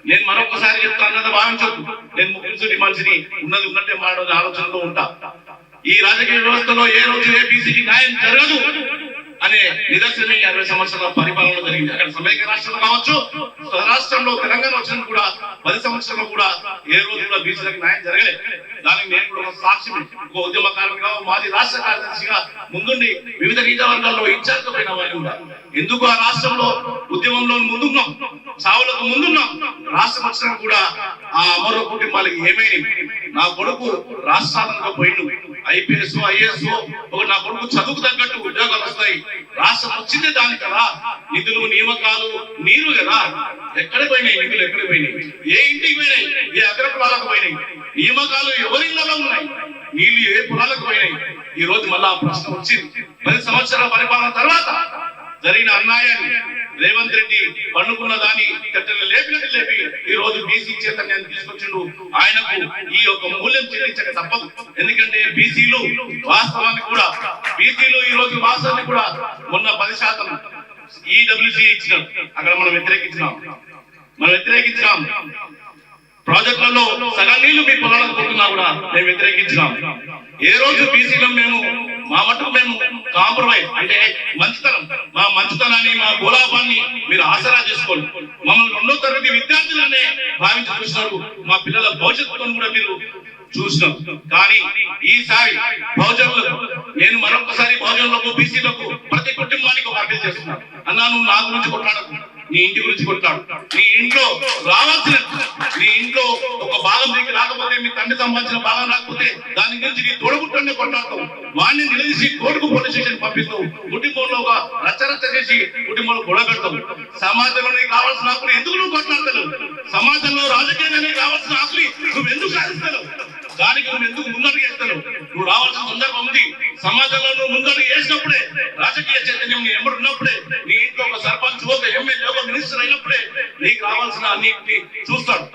నేను మరొకసారి చెప్తాను భావించొద్దు. నేను ముఖ్యమంత్రి మనిషిని ఉన్నది ఉన్నట్టే మాట్లాడే ఆలోచనలో ఉంటా. ఈ రాజకీయ వ్యవస్థలో ఏ రోజు ఏపీసీకి న్యాయం జరగదు అనే నిదర్శనం 60 సంవత్సరాల పరిపాలన జరిగింది. అక్కడ సమైక్య రాష్ట్రంలో కావచ్చు, రాష్ట్రంలో తెలంగాణ వచ్చిన కూడా 10 సంవత్సరాలు కూడా ఏ రోజు కూడా బీసీలకు న్యాయం జరగలేదు. దానికి నేను కూడా ఒక సాక్ష్యం. ఒక ఉద్యమకారునిగా, మాజీ రాష్ట్ర కార్యదర్శిగా ముందుండి వివిధ నియోజకవర్గాల్లో ఇన్ఛార్జ్ పోయిన వాళ్ళు కూడా ఎందుకు ఆ రాష్ట్రంలో ఉద్యమంలో ముందున్నాం, చావులకు ముందున్నాం. రాష్ట్రం వచ్చినా కూడా ఆ అమర కుటుంబాలకి ఏమైనా నా కొడుకు రాష్ట్రాలకు పోయిండు, ఐపీఎస్ ఐఏఎస్ ఒక నా కొడుకు చదువుకు తగ్గట్టు ఉద్యోగాలు వస్తాయి. రాష్ట్రం వచ్చిందే దాని కదా, నిధులు నియామకాలు నీరు కదా. ఎక్కడ పోయినాయి నిధులు? ఎక్కడ పోయినాయి? ఏ ఇంటికి పోయినాయి? ఏ అగ్ర పొలాలకు పోయినాయి? నియామకాలు ఎవరి ఇళ్లలో ఉన్నాయి? నీళ్లు ఏ పొలాలకు పోయినాయి? ఈ రోజు మళ్ళా ప్రశ్న వచ్చింది. 10 సంవత్సరాల పరిపాలన తర్వాత జరిగిన అన్యాయాన్ని రేవంత్ రెడ్డి పండుకున్న దాన్ని లేపినట్టు లేపి ఈ రోజు బీసీ చైతన్యాన్ని తీసుకొచ్చిండు. ఆయనకు ఈ యొక్క మూల్యం చెల్లించక తప్పదు. ఎందుకంటే బీసీలు వాస్తవాన్ని కూడా ఈ రోజు వాస్తవాన్ని కూడా మొన్న 10% ఈడబ్ల్యూసీ ఇచ్చినాం. అక్కడ మనం వ్యతిరేకించినాం. ప్రాజెక్టులలో సగం నీళ్లు మీ పొలాలకు పోతున్నా కూడా మేము వ్యతిరేకించినాం. ఏ రోజు బీసీలో మేము మా మటుకు మేము కాంప్రమైజ్ అంటే మా మంచితనాన్ని, మా గోలాపాన్ని మీరు ఆసరా చేసుకోండి. మమ్మల్ని 2వ తరగతి విద్యార్థులనే భావించి చూసినారు. మా పిల్లల భవిష్యత్తును కూడా మీరు చూసినాం. కానీ ఈసారి బహుజనులకు నేను మరొకసారి బహుజనులకు, బీసీలకు, ప్రతి కుటుంబానికి ఒక అప్పీల్ చేస్తున్నాను. అన్నా, నువ్వు నా గురించి కొట్లాడకు, నీ ఇంటి గురించి కొట్లాడు. నీ ఇంట్లో రావాల్సిన, నీ ఇంట్లో ఒక భాగం నీకు రాకపోతే, మీ తండ్రి సంపాదించిన భాగం రాకపోతే దాని గురించి నీ తోడుగుట్టనే కొట్లాడతావు. వాడిని నిలదీసి కోర్టుకు పోలీస్ స్టేషన్ పంపిస్తావు. కుటుంబంలో ఒక రచ్చరచ్చ చేసి కుటుంబంలో గొడవ పెడతావు. సమాజంలో నీకు కావాల్సిన హక్కులు ఎందుకు నువ్వు కొట్లాడతావు? సమాజంలో రాజకీయంగా నీకు కావాల్సిన హక్కులు నువ్వు ఎందుకు సాధిస్తావు? దానికి నువ్వు ఎందుకు ముందడుగు వేస్తావు? నువ్వు రావాల్సిన సందర్భం ఉంది. సమాజంలో నువ్వు ముందడుగు వేసినప్పుడే, రాజకీయ చైతన్యం నీ ఎంబడి ఉన్నప్పుడే, నీ ఇంట్లో ఒక సర్పంచ్, ఒక ఎమ్మెల్యే, ఒక మినిస్టర్ అయినప్పుడే నీకు రావాల్సిన అన్నింటినీ చూస్తాడు.